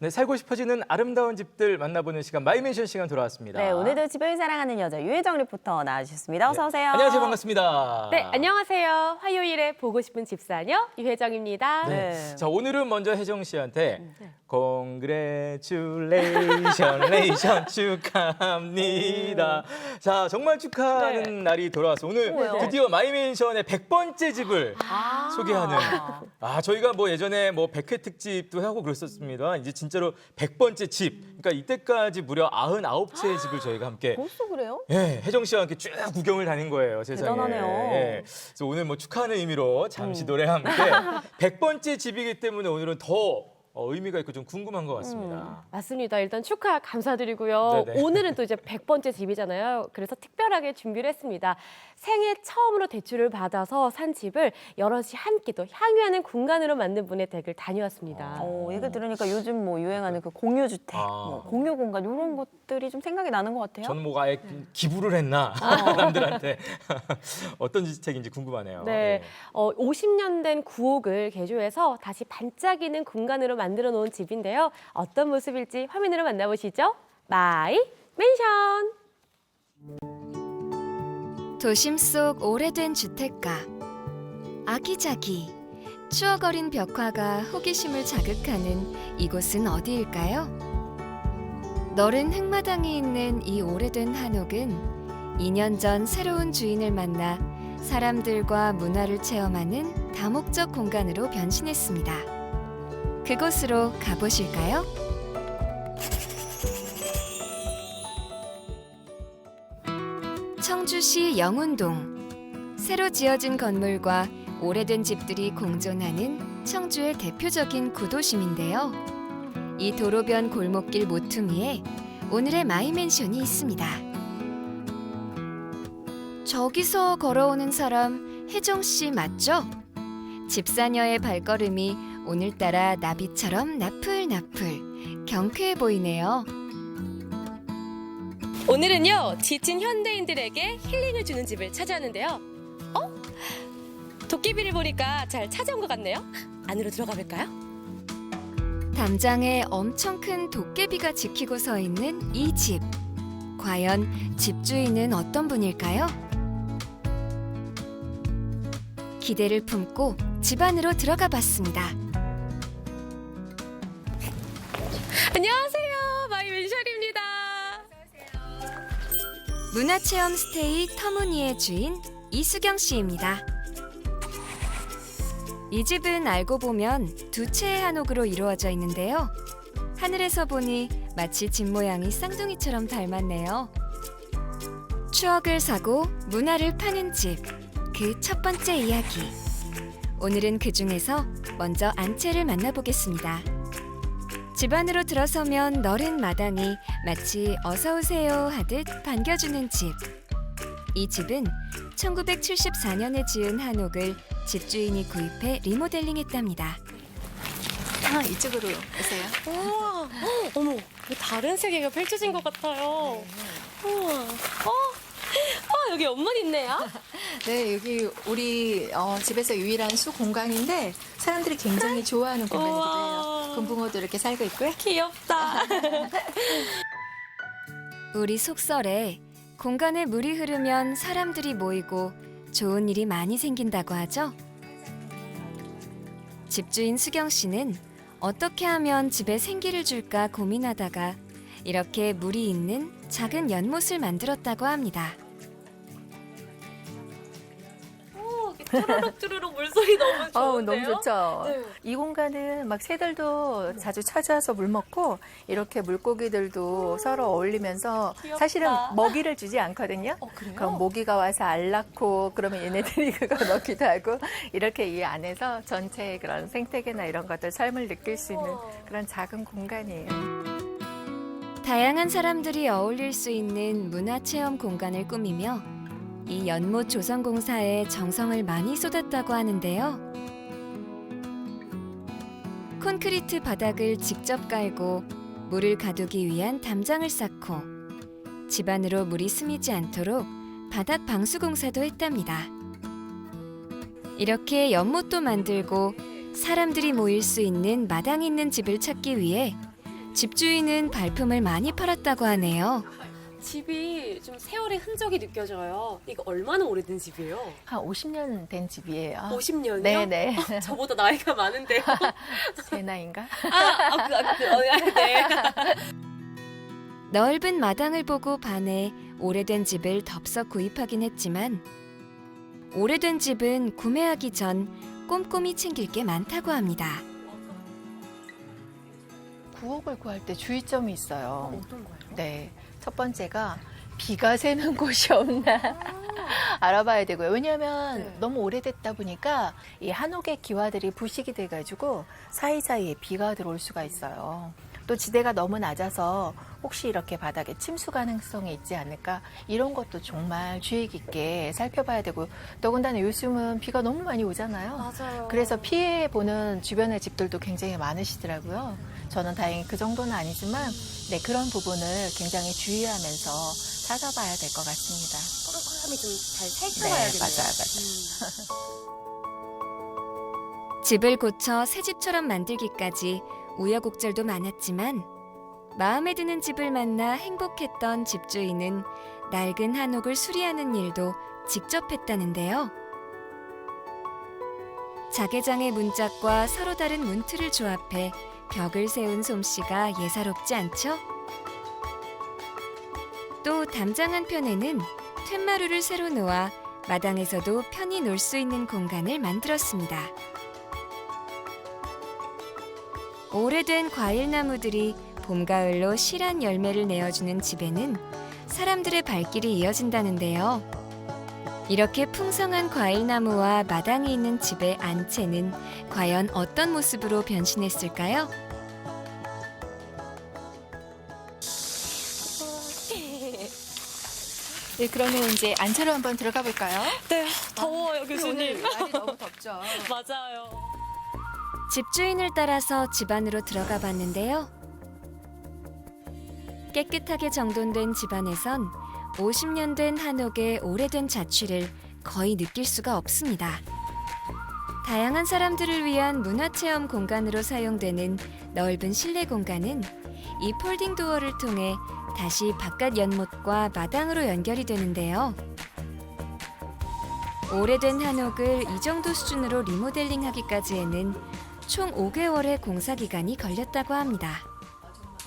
네, 살고 싶어지는 아름다운 집들 만나보는 시간 마이맨션 시간 돌아왔습니다. 네, 오늘도 집을 사랑하는 여자 유혜정 리포터 나와주셨습니다. 어서 오세요. 안녕하세요, 반갑습니다. 네, 안녕하세요. 화요일에 보고 싶은 집사녀 유혜정입니다. 네. 자, 오늘은 먼저 혜정 씨한테 Congratulation 축하합니다. 자, 정말 축하하는 날이 돌아왔어요. 오늘 드디어 마이맨션의 100번째 집을 소개하는. 저희가 뭐 예전에 뭐 100회 특집도 하고 그랬었습니다. 이제 진짜로 100번째 집. 그러니까 이때까지 무려 99채의 집을 저희가 함께 벌써 그래요? 예, 혜정 씨와 함께 쭉 구경을 다닌 거예요, 세상에. 대단하네요. 예. 그래서 오늘 뭐 축하하는 의미로 잠시 노래와 함께 100번째 집이기 때문에 오늘은 더 의미가 있고 좀 궁금한 것 같습니다. 맞습니다. 일단 축하 감사드리고요. 네네. 오늘은 또 이제 100번째 집이잖아요. 그래서 특별하게 준비를 했습니다. 생애 처음으로 대출을 받아서 산 집을 여럿이 함께 또 향유하는 공간으로 만든 분의 댁을 다녀왔습니다. 얘기 들으니까 요즘 뭐 유행하는 그 공유주택, 뭐 공유 공간 이런 것들이 좀 생각이 나는 것 같아요. 저는 뭐가 아예 기부를 했나 남들한테 어떤 주택인지 궁금하네요. 네, 50년 된 구옥을 개조해서 다시 반짝이는 공간으로 만들어 놓은 집인데요. 어떤 모습일지 화면으로 만나보시죠. 마이 맨션. 도심 속 오래된 주택가. 아기자기, 추억 어린 벽화가 호기심을 자극하는 이곳은 어디일까요? 너른 흙마당이 있는 이 오래된 한옥은 2년 전 새로운 주인을 만나 사람들과 문화를 체험하는 다목적 공간으로 변신했습니다. 그곳으로 가보실까요? 청주시 영운동. 새로 지어진 건물과 오래된 집들이 공존하는 청주의 대표적인 구도심인데요. 이 도로변 골목길 모퉁이에 오늘의 마이맨션이 있습니다. 저기서 걸어오는 사람 혜정 씨 맞죠? 집사녀의 발걸음이 오늘따라 나비처럼 나풀나풀 경쾌해 보이네요. 오늘은요, 지친 현대인들에게 힐링을 주는 집을 찾아왔는데요. 도깨비를 보니까 잘 찾아온 것 같네요. 안으로 들어가 볼까요? 담장에 엄청 큰 도깨비가 지키고 서 있는 이 집. 과연 집주인은 어떤 분일까요? 기대를 품고 집 안으로 들어가 봤습니다. 안녕하세요, 마이맨션입니다. 문화체험 스테이 터무니의 주인 이수경 씨입니다. 이 집은 알고 보면 두 채의 한옥으로 이루어져 있는데요. 하늘에서 보니 마치 집 모양이 쌍둥이처럼 닮았네요. 추억을 사고 문화를 파는 집, 그 첫 번째 이야기. 오늘은 그 중에서 먼저 안채를 만나보겠습니다. 집 안으로 들어서면 너른 마당이 마치 어서 오세요 하듯 반겨주는 집. 이 집은 1974년에 지은 한옥을 집주인이 구입해 리모델링했답니다. 이쪽으로 오세요. 우와, 어머, 다른 세계가 펼쳐진 것 같아요. 우와, 여기 연못 있네요. 네, 여기 우리 집에서 유일한 수 공간인데 사람들이 굉장히 좋아하는 공간이기도 해요. 금붕어도 이렇게 살고 있고요. 귀엽다. 우리 속설에 공간에 물이 흐르면 사람들이 모이고 좋은 일이 많이 생긴다고 하죠. 집주인 수경 씨는 어떻게 하면 집에 생기를 줄까 고민하다가 이렇게 물이 있는 작은 연못을 만들었다고 합니다. 쭈루룩 물소리 너무 좋은데요? 너무 좋죠. 네. 이 공간은 막 새들도 자주 찾아와서 물 먹고 이렇게 물고기들도 서로 어울리면서 귀엽다. 사실은 먹이를 주지 않거든요. 그래요? 그럼 모기가 와서 알 낳고 그러면 얘네들이 그거 넣기도 하고 이렇게 이 안에서 전체의 그런 생태계나 이런 것들 삶을 느낄 수 있는 그런 작은 공간이에요. 다양한 사람들이 어울릴 수 있는 문화체험 공간을 꾸미며 이 연못 조성공사에 정성을 많이 쏟았다고 하는데요. 콘크리트 바닥을 직접 깔고 물을 가두기 위한 담장을 쌓고 집 안으로 물이 스미지 않도록 바닥 방수 공사도 했답니다. 이렇게 연못도 만들고 사람들이 모일 수 있는 마당 있는 집을 찾기 위해 집주인은 발품을 많이 팔았다고 하네요. 집이 좀 세월의 흔적이 느껴져요. 이거 얼마나 오래된 집이에요? 한 50년 된 집이에요. 50년이요? 네네. 저보다 나이가 많은데요. 제 나이인가? 네. 넓은 마당을 보고 반해 오래된 집을 덥석 구입하긴 했지만 오래된 집은 구매하기 전 꼼꼼히 챙길 게 많다고 합니다. 구옥을 구할 때 주의점이 있어요. 어떤 거예요? 네. 첫 번째가 비가 새는 곳이 없나 알아봐야 되고요. 왜냐하면 네. 너무 오래됐다 보니까 이 한옥의 기와들이 부식이 돼가지고 사이사이에 비가 들어올 수가 있어요. 또 지대가 너무 낮아서 혹시 이렇게 바닥에 침수 가능성이 있지 않을까 이런 것도 정말 주의 깊게 살펴봐야 되고 더군다나 요즘은 비가 너무 많이 오잖아요. 맞아요. 그래서 피해 보는 주변의 집들도 굉장히 많으시더라고요. 저는 다행히 그 정도는 아니지만 네, 그런 부분을 굉장히 주의하면서 찾아봐야 될 것 같습니다. 꼼꼼함이 좀 잘 네, 살펴봐야겠네요. 맞아요. 집을 고쳐 새 집처럼 만들기까지 우여곡절도 많았지만 마음에 드는 집을 만나 행복했던 집주인은 낡은 한옥을 수리하는 일도 직접 했다는데요. 자개장의 문짝과 서로 다른 문틀을 조합해 벽을 세운 솜씨가 예사롭지 않죠? 또 담장 한편에는 툇마루를 새로 놓아 마당에서도 편히 놀 수 있는 공간을 만들었습니다. 오래된 과일나무들이 봄, 가을로 실한 열매를 내어주는 집에는 사람들의 발길이 이어진다는데요. 이렇게 풍성한 과일나무와 마당이 있는 집의 안채는 과연 어떤 모습으로 변신했을까요? 네, 그러면 이제 안채로 한번 들어가 볼까요? 네, 더워요, 오늘 날이 너무 덥죠. 맞아요. 집주인을 따라서 집 안으로 들어가 봤는데요. 깨끗하게 정돈된 집 안에선 50년 된 한옥의 오래된 자취를 거의 느낄 수가 없습니다. 다양한 사람들을 위한 문화체험 공간으로 사용되는 넓은 실내 공간은 이 폴딩 도어를 통해 다시 바깥 연못과 마당으로 연결이 되는데요. 오래된 한옥을 이 정도 수준으로 리모델링하기까지에는 총 5개월의 공사 기간이 걸렸다고 합니다.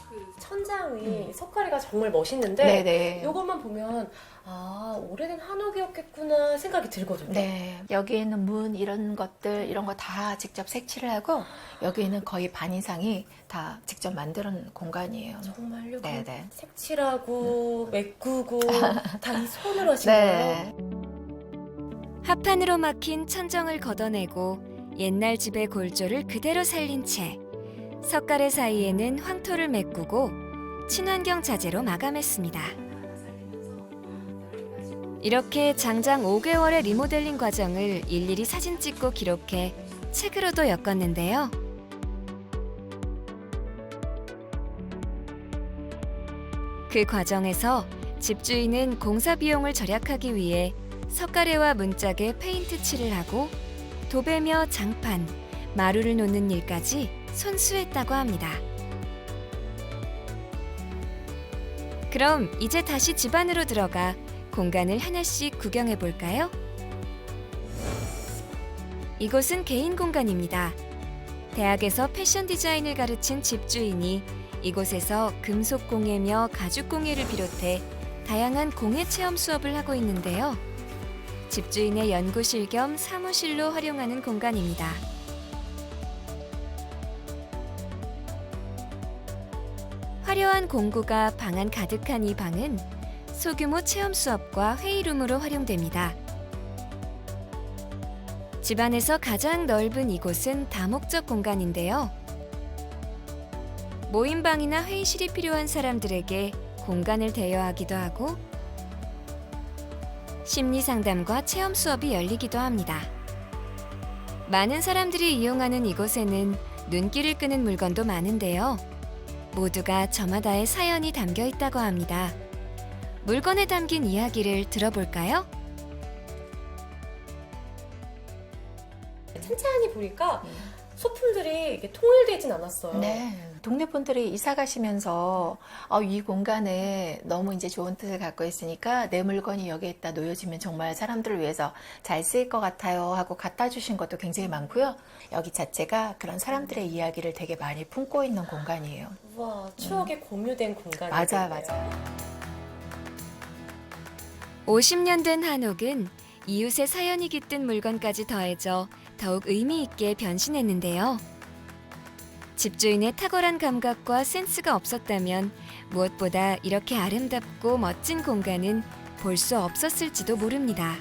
그 천장이 석가래가 정말 멋있는데 네네. 이것만 보면 아 오래된 한옥이었겠구나 생각이 들거든요. 네, 여기에는 문 이런 것들 이런 거 다 직접 색칠을 하고 여기에는 거의 반 이상이 다 직접 만드는 공간이에요. 정말요? 네네. 색칠하고 메꾸고 다 이 손으로 하신 네. 거예요? 합판으로 막힌 천정을 걷어내고 옛날 집의 골조를 그대로 살린 채 석가래 사이에는 황토를 메꾸고 친환경 자재로 마감했습니다. 이렇게 장장 5개월의 리모델링 과정을 일일이 사진 찍고 기록해 책으로도 엮었는데요. 그 과정에서 집주인은 공사 비용을 절약하기 위해 석가래와 문짝에 페인트 칠을 하고 도배며 장판, 마루를 놓는 일까지 손수했다고 합니다. 그럼 이제 다시 집 안으로 들어가 공간을 하나씩 구경해 볼까요? 이곳은 개인 공간입니다. 대학에서 패션 디자인을 가르친 집주인이 이곳에서 금속 공예며 가죽 공예를 비롯해 다양한 공예 체험 수업을 하고 있는데요. 집주인의 연구실 겸 사무실로 활용하는 공간입니다. 화려한 공구가 방 안 가득한 이 방은 소규모 체험 수업과 회의룸으로 활용됩니다. 집안에서 가장 넓은 이곳은 다목적 공간인데요. 모임방이나 회의실이 필요한 사람들에게 공간을 대여하기도 하고 심리 상담과 체험 수업이 열리기도 합니다. 많은 사람들이 이용하는 이곳에는 눈길을 끄는 물건도 많은데요. 모두가 저마다의 사연이 담겨 있다고 합니다. 물건에 담긴 이야기를 들어볼까요? 찬찬히 보니까 소품들이 이게 통일되진 않았어요. 네. 동네 분들이 이사 가시면서 이 공간에 너무 이제 좋은 뜻을 갖고 있으니까 내 물건이 여기에 있다 놓여지면 정말 사람들을 위해서 잘 쓰일 것 같아요 하고 갖다 주신 것도 굉장히 많고요. 여기 자체가 그런 사람들의 이야기를 되게 많이 품고 있는 공간이에요. 와, 추억이 공유된 공간이에요. 맞아. 50년 된 한옥은 이웃의 사연이 깃든 물건까지 더해져 더욱 의미 있게 변신했는데요. 집주인의 탁월한 감각과 센스가 없었다면 무엇보다 이렇게 아름답고 멋진 공간은 볼 수 없었을지도 모릅니다.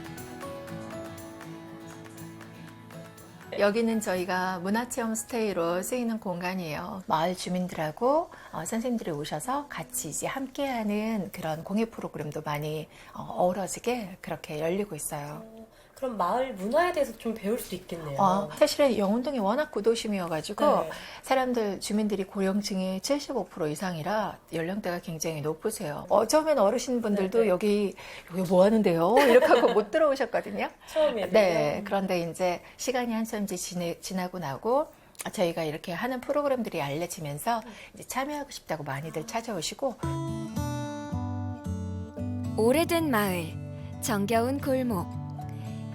여기는 저희가 문화체험 스테이로 쓰이는 공간이에요. 마을 주민들하고 선생님들이 오셔서 같이 이제 함께하는 그런 공예 프로그램도 많이 어우러지게 그렇게 열리고 있어요. 그럼 마을 문화에 대해서 좀 배울 수 있겠네요. 사실은 영운동이 워낙 구도심이어가지고 네. 사람들 주민들이 고령층이 75% 이상이라 연령대가 굉장히 높으세요. 처음엔 어르신분들도 네. 여기 뭐 하는데요? 이렇게 하고 못 들어오셨거든요. 처음에. 네, 그런데 이제 시간이 한참 지나고 나고 저희가 이렇게 하는 프로그램들이 알려지면서 이제 참여하고 싶다고 많이들 찾아오시고. 오래된 마을, 정겨운 골목.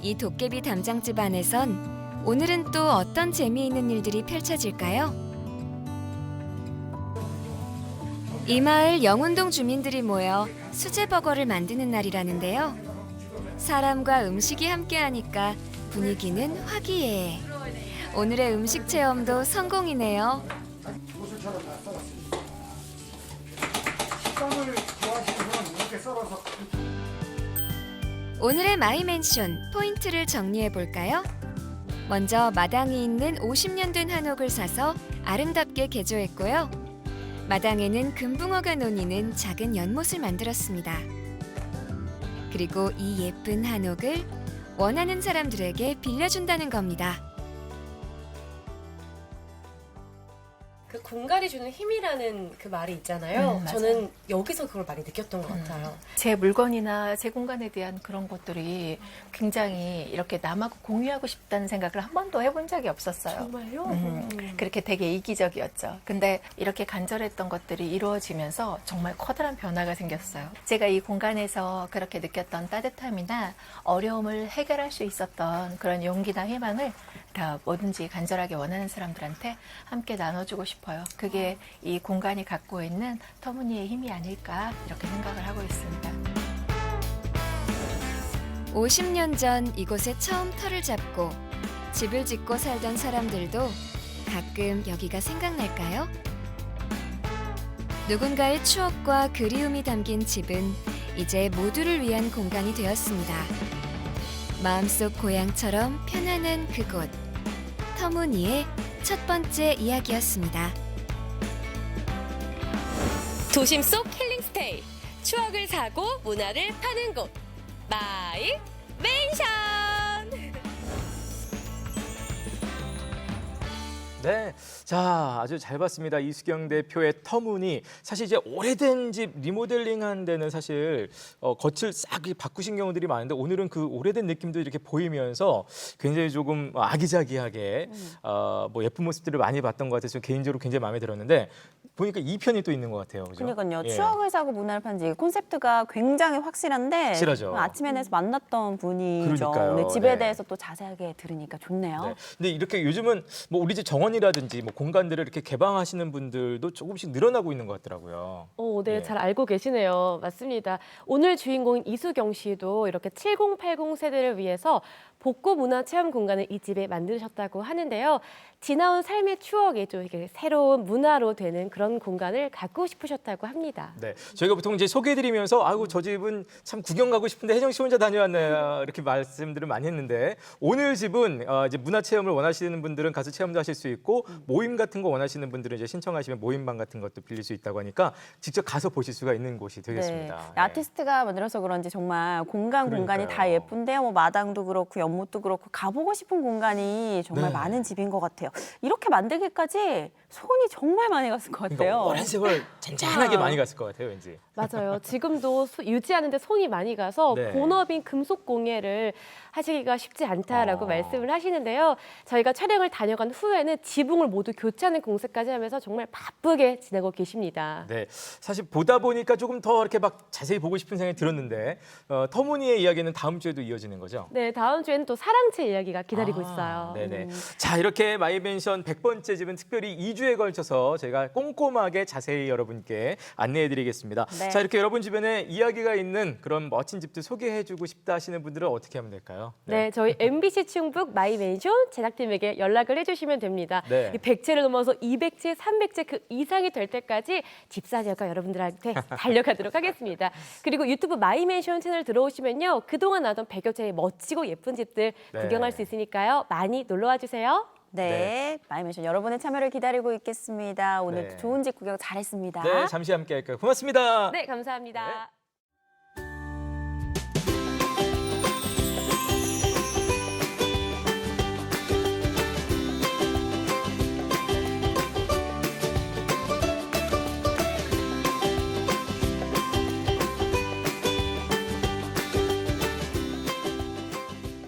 이 도깨비 담장집 안에선 오늘은 또 어떤 재미있는 일들이 펼쳐질까요? 이 마을 영운동 주민들이 모여 수제버거를 만드는 날이라는데요. 사람과 음식이 함께하니까 분위기는 화기애애. 오늘의 음식 체험도 성공이네요. 식감을 좋아하시는 분은 이렇게 썰어서 오늘의 마이맨션 포인트를 정리해 볼까요? 먼저 마당이 있는 50년 된 한옥을 사서 아름답게 개조했고요. 마당에는 금붕어가 논이는 작은 연못을 만들었습니다. 그리고 이 예쁜 한옥을 원하는 사람들에게 빌려준다는 겁니다. 그 공간이 주는 힘이라는 그 말이 있잖아요. 맞아요. 저는 여기서 그걸 많이 느꼈던 것 같아요. 제 물건이나 제 공간에 대한 그런 것들이 굉장히 이렇게 남하고 공유하고 싶다는 생각을 한 번도 해본 적이 없었어요. 정말요? 그렇게 되게 이기적이었죠. 근데 이렇게 간절했던 것들이 이루어지면서 정말 커다란 변화가 생겼어요. 제가 이 공간에서 그렇게 느꼈던 따뜻함이나 어려움을 해결할 수 있었던 그런 용기나 희망을 다 뭐든지 간절하게 원하는 사람들한테 함께 나눠주고 싶어요. 그게 이 공간이 갖고 있는 터무니의 힘이 아닐까 이렇게 생각을 하고 있습니다. 50년 전 이곳에 처음 터를 잡고 집을 짓고 살던 사람들도 가끔 여기가 생각날까요? 누군가의 추억과 그리움이 담긴 집은 이제 모두를 위한 공간이 되었습니다. 마음속 고향처럼 편안한 그곳. 터무니의 첫 번째 이야기였습니다. 도심 속 힐링 스테이. 추억을 사고 문화를 파는 곳. 마이 맨션. 네, 자 아주 잘 봤습니다. 이수경 대표의 터무니. 사실 이제 오래된 집 리모델링한 데는 사실 겉을 싹 바꾸신 경우들이 많은데 오늘은 그 오래된 느낌도 이렇게 보이면서 굉장히 조금 아기자기하게 뭐 예쁜 모습들을 많이 봤던 것 같아서 개인적으로 굉장히 마음에 들었는데 보니까 2편이 또 있는 것 같아요. 그죠? 그러니까요. 예. 추억을 사고 문화를 판지 콘셉트가 굉장히 확실한데 확실하죠. 아침에내서 만났던 분이죠. 그러니까요. 근데 집에 네. 대해서 또 자세하게 들으니까 좋네요. 네. 근데 이렇게 요즘은 뭐 우리 집 정원이라든지 뭐 공간들을 이렇게 개방하시는 분들도 조금씩 늘어나고 있는 것 같더라고요. 네, 예. 잘 알고 계시네요. 맞습니다. 오늘 주인공인 이수경 씨도 이렇게 7080 세대를 위해서 복고 문화 체험 공간을 이 집에 만드셨다고 하는데요. 지나온 삶의 추억이 좀 이렇게 새로운 문화로 되는 그런 공간을 갖고 싶으셨다고 합니다. 네, 저희가 보통 이제 소개해드리면서 아이고 저 집은 참 구경 가고 싶은데 혜정 씨 혼자 다녀왔네요 이렇게 말씀들을 많이 했는데 오늘 집은 이제 문화 체험을 원하시는 분들은 가서 체험도 하실 수 있고 모임 같은 거 원하시는 분들은 이제 신청하시면 모임방 같은 것도 빌릴 수 있다고 하니까 직접 가서 보실 수가 있는 곳이 되겠습니다. 네. 아티스트가 만들어서 그런지 정말 공간이 그러니까요. 다 예쁜데요. 뭐 마당도 그렇고 연못도 그렇고 가보고 싶은 공간이 정말 네. 많은 집인 것 같아요. 이렇게 만들기까지 손이 정말 많이 갔을 것 그러니까 같아요. 오랜 세월 잔잔하게 많이 갔을 것 같아요, 왠지. 맞아요. 지금도 유지하는데 손이 많이 가서 네. 본업인 금속 공예를 하시기가 쉽지 않다라고 말씀을 하시는데요. 저희가 촬영을 다녀간 후에는 지붕을 모두 교체하는 공사까지 하면서 정말 바쁘게 지내고 계십니다. 네, 사실 보다 보니까 조금 더 이렇게 막 자세히 보고 싶은 생각이 들었는데 터무니의 이야기는 다음 주에도 이어지는 거죠? 네, 다음 주에는 또 사랑채 이야기가 기다리고 있어요. 네네. 자, 이렇게 마이맨션 100번째 집은 특별히 2주에 걸쳐서 저희가 꼼꼼하게 자세히 여러분께 안내해드리겠습니다. 네. 자, 이렇게 여러분 주변에 이야기가 있는 그런 멋진 집들 소개해주고 싶다 하시는 분들은 어떻게 하면 될까요? 네, 저희 MBC 충북 마이맨션 제작팀에게 연락을 해주시면 됩니다. 네. 이 100채를 넘어서 200채, 300채 그 이상이 될 때까지 집사녀가 여러분들한테 달려가도록 하겠습니다. 그리고 유튜브 마이맨션 채널 들어오시면요. 그동안 나왔던 100여 채의 멋지고 예쁜 집들 네. 구경할 수 있으니까요. 많이 놀러와 주세요. 네, 마이맨션 여러분의 참여를 기다리고 있겠습니다. 오늘 네. 좋은 집 구경 잘했습니다. 네, 잠시 함께 할까요? 고맙습니다. 네, 감사합니다.